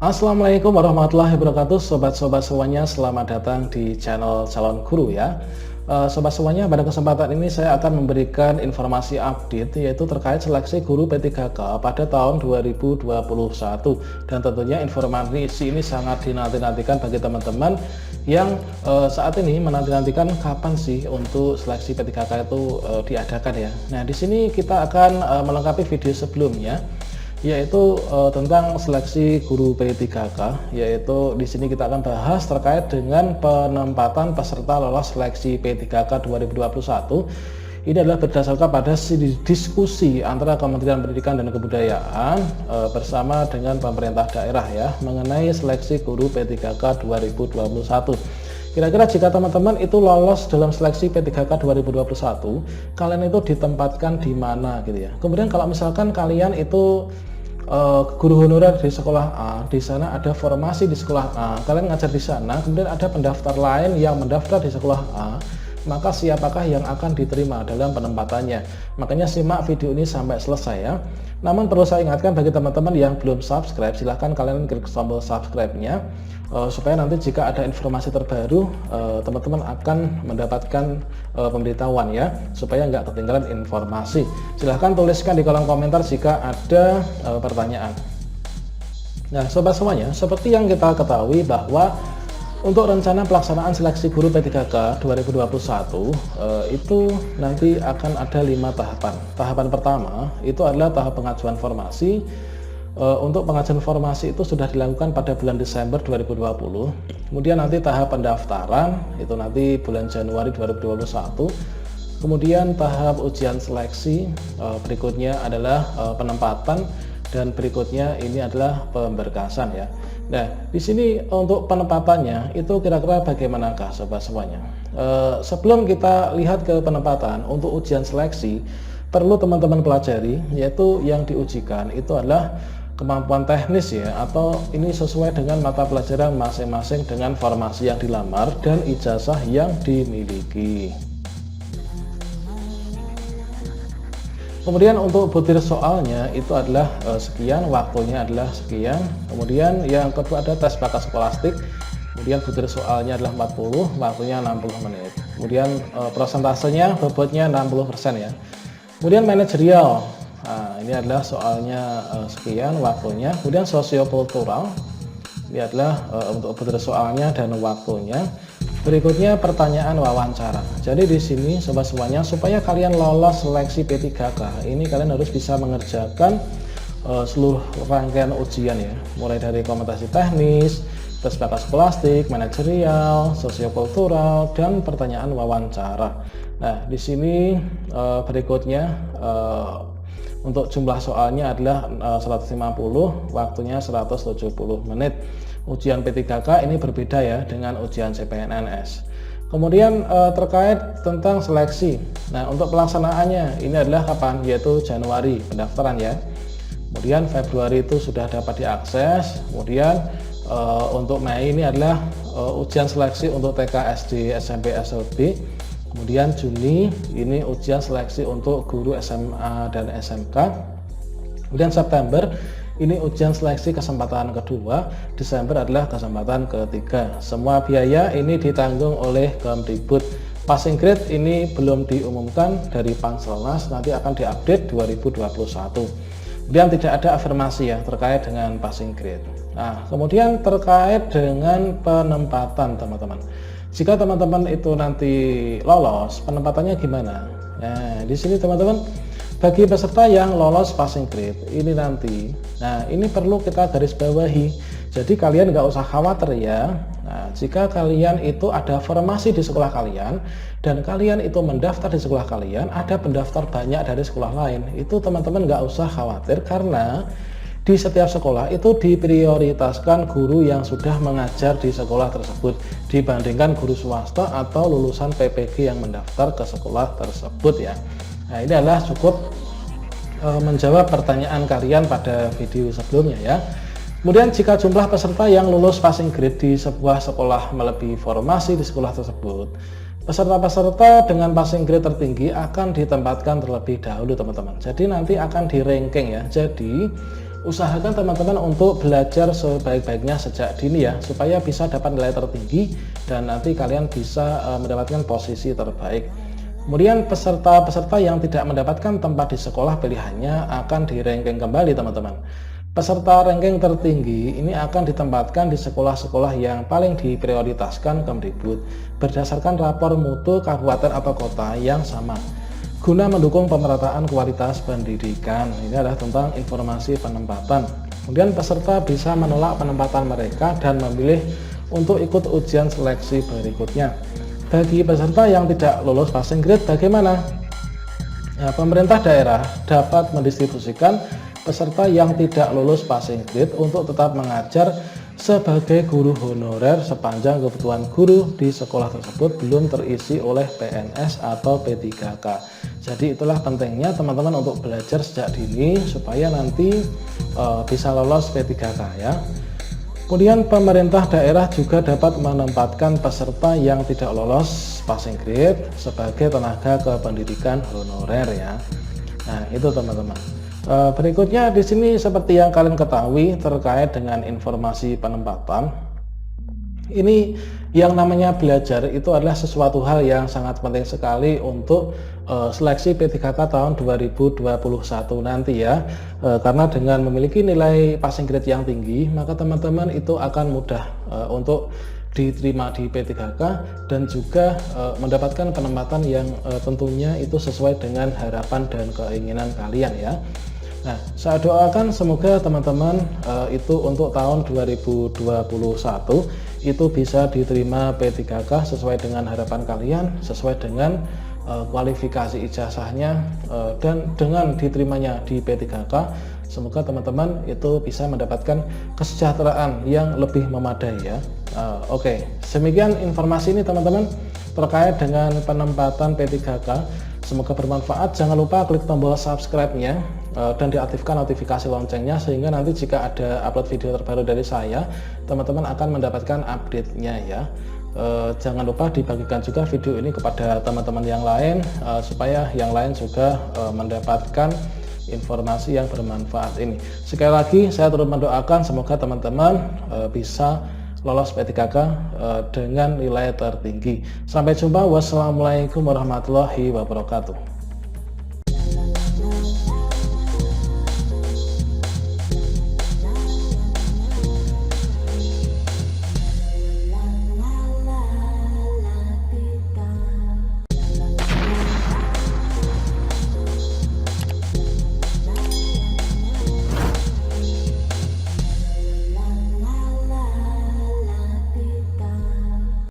Assalamualaikum warahmatullahi wabarakatuh. Sobat-sobat semuanya, selamat datang di channel Calon Guru ya. Sobat semuanya, pada kesempatan ini saya akan memberikan informasi update yaitu terkait seleksi guru P3K pada tahun 2021. Dan tentunya informasi ini sangat dinanti-nantikan bagi teman-teman yang saat ini menanti-nantikan kapan sih untuk seleksi P3K itu diadakan ya. Nah, di sini kita akan melengkapi video sebelumnya, yaitu tentang seleksi guru P3K, yaitu di sini kita akan bahas terkait dengan penempatan peserta lolos seleksi P3K 2021. Ini adalah berdasarkan pada diskusi antara Kementerian Pendidikan dan Kebudayaan bersama dengan pemerintah daerah ya mengenai seleksi guru P3K 2021. Kira-kira jika teman-teman itu lolos dalam seleksi P3K 2021, kalian itu ditempatkan di mana gitu ya. Kemudian kalau misalkan kalian itu guru honorer di sekolah A, di sana ada formasi di sekolah A, kalian ngajar di sana, kemudian ada pendaftar lain yang mendaftar di sekolah A, maka siapakah yang akan diterima dalam penempatannya? Makanya simak video ini sampai selesai ya. Namun perlu saya ingatkan bagi teman-teman yang belum subscribe, silahkan kalian klik tombol subscribe-nya supaya nanti jika ada informasi terbaru teman-teman akan mendapatkan pemberitahuan ya, supaya nggak ketinggalan informasi. Silahkan tuliskan di kolom komentar jika ada pertanyaan. Nah, sobat semuanya, seperti yang kita ketahui bahwa untuk rencana pelaksanaan seleksi guru P3K 2021 itu nanti akan ada 5 tahapan. Tahapan pertama itu adalah tahap pengajuan formasi. Untuk pengajuan formasi itu sudah dilakukan pada bulan Desember 2020. Kemudian nanti tahap pendaftaran itu nanti bulan Januari 2021. Kemudian tahap ujian seleksi, berikutnya adalah penempatan, dan berikutnya ini adalah pemberkasan ya. Nah, di sini untuk penempatannya itu kira-kira bagaimanakah sobat semuanya? Sebelum kita lihat ke penempatan, untuk ujian seleksi perlu teman-teman pelajari, yaitu yang diujikan itu adalah kemampuan teknis ya, atau ini sesuai dengan mata pelajaran masing-masing dengan formasi yang dilamar dan ijazah yang dimiliki. Kemudian untuk butir soalnya itu adalah sekian, waktunya adalah sekian. Kemudian yang kedua ada tes bakat skolastik. Kemudian butir soalnya adalah 40, waktunya 60 menit. Kemudian prosentasenya bobotnya 60% ya. Kemudian manajerial. Nah, ini adalah soalnya sekian, waktunya. Kemudian sosiokultural. Ini adalah untuk butir soalnya dan waktunya. Berikutnya pertanyaan wawancara. Jadi di sini sobat semuanya, supaya kalian lolos seleksi P3K, ini kalian harus bisa mengerjakan seluruh rangkaian ujian ya, mulai dari kompetensi teknis, tes bakat skolastik, manajerial, sosiokultural, dan pertanyaan wawancara. Nah, di sini berikutnya untuk jumlah soalnya adalah 150, waktunya 170 menit. Ujian P3K ini berbeda ya dengan ujian CPNS. Kemudian terkait tentang seleksi. Nah, untuk pelaksanaannya ini adalah kapan? Yaitu Januari pendaftaran ya. Kemudian Februari itu sudah dapat diakses. Kemudian untuk Mei ini adalah ujian seleksi untuk TK, SD, SMP, SLB. Kemudian Juni ini ujian seleksi untuk guru SMA dan SMK. Kemudian September ini ujian seleksi kesempatan kedua, Desember adalah kesempatan ketiga. Semua biaya ini ditanggung oleh Kemdikbud. Passing grade ini belum diumumkan dari Panselnas, nanti akan diupdate 2021. Kemudian tidak ada afirmasi ya terkait dengan passing grade. Nah, kemudian terkait dengan penempatan teman-teman. Jika teman-teman itu nanti lolos, penempatannya gimana? Nah, di sini teman-teman, bagi peserta yang lolos passing grade ini nanti, nah ini perlu kita garis bawahi. Jadi kalian nggak usah khawatir ya. Nah, jika kalian itu ada formasi di sekolah kalian dan kalian itu mendaftar di sekolah kalian, ada pendaftar banyak dari sekolah lain, itu teman-teman nggak usah khawatir, karena di setiap sekolah itu diprioritaskan guru yang sudah mengajar di sekolah tersebut dibandingkan guru swasta atau lulusan PPG yang mendaftar ke sekolah tersebut ya. Nah, ini adalah cukup menjawab pertanyaan kalian pada video sebelumnya ya. Kemudian jika jumlah peserta yang lulus passing grade di sebuah sekolah melebihi formasi di sekolah tersebut, peserta-peserta dengan passing grade tertinggi akan ditempatkan terlebih dahulu teman-teman. Jadi nanti akan di ranking ya. Jadi usahakan teman-teman untuk belajar sebaik-baiknya sejak dini ya, supaya bisa dapat nilai tertinggi dan nanti kalian bisa mendapatkan posisi terbaik. Kemudian peserta-peserta yang tidak mendapatkan tempat di sekolah pilihannya akan di-ranking kembali teman-teman. Peserta ranking tertinggi ini akan ditempatkan di sekolah-sekolah yang paling diprioritaskan Kemdikbud berdasarkan rapor mutu kabupaten atau kota yang sama guna mendukung pemerataan kualitas pendidikan. Ini adalah tentang informasi penempatan. Kemudian peserta bisa menolak penempatan mereka dan memilih untuk ikut ujian seleksi berikutnya. Bagi peserta yang tidak lolos passing grade bagaimana? Nah, pemerintah daerah dapat mendistribusikan peserta yang tidak lulus passing grade untuk tetap mengajar sebagai guru honorer sepanjang kebutuhan guru di sekolah tersebut belum terisi oleh PNS atau P3K. Jadi itulah pentingnya teman-teman untuk belajar sejak dini supaya nanti bisa lolos P3K ya. Kemudian pemerintah daerah juga dapat menempatkan peserta yang tidak lolos passing grade sebagai tenaga kependidikan honorer ya. Nah, itu teman-teman. Berikutnya di sini seperti yang kalian ketahui terkait dengan informasi penempatan. Ini yang namanya belajar itu adalah sesuatu hal yang sangat penting sekali untuk seleksi P3K tahun 2021 nanti ya. Karena dengan memiliki nilai passing grade yang tinggi, maka teman-teman itu akan mudah untuk diterima di P3K dan juga mendapatkan penempatan yang tentunya itu sesuai dengan harapan dan keinginan kalian ya. Nah, saya doakan semoga teman-teman itu untuk tahun 2021 itu bisa diterima P3K sesuai dengan harapan kalian, sesuai dengan kualifikasi ijazahnya, dan dengan diterimanya di P3K semoga teman-teman itu bisa mendapatkan kesejahteraan yang lebih memadai ya. Oke, demikian informasi ini teman-teman terkait dengan penempatan P3K. Semoga bermanfaat. Jangan lupa klik tombol subscribe-nya dan diaktifkan notifikasi loncengnya sehingga nanti jika ada upload video terbaru dari saya, teman-teman akan mendapatkan update-nya ya. Jangan lupa dibagikan juga video ini kepada teman-teman yang lain supaya yang lain juga mendapatkan informasi yang bermanfaat ini. Sekali lagi saya turut mendoakan semoga teman-teman bisa lolos P3K dengan nilai tertinggi. Sampai jumpa. Wassalamualaikum warahmatullahi wabarakatuh.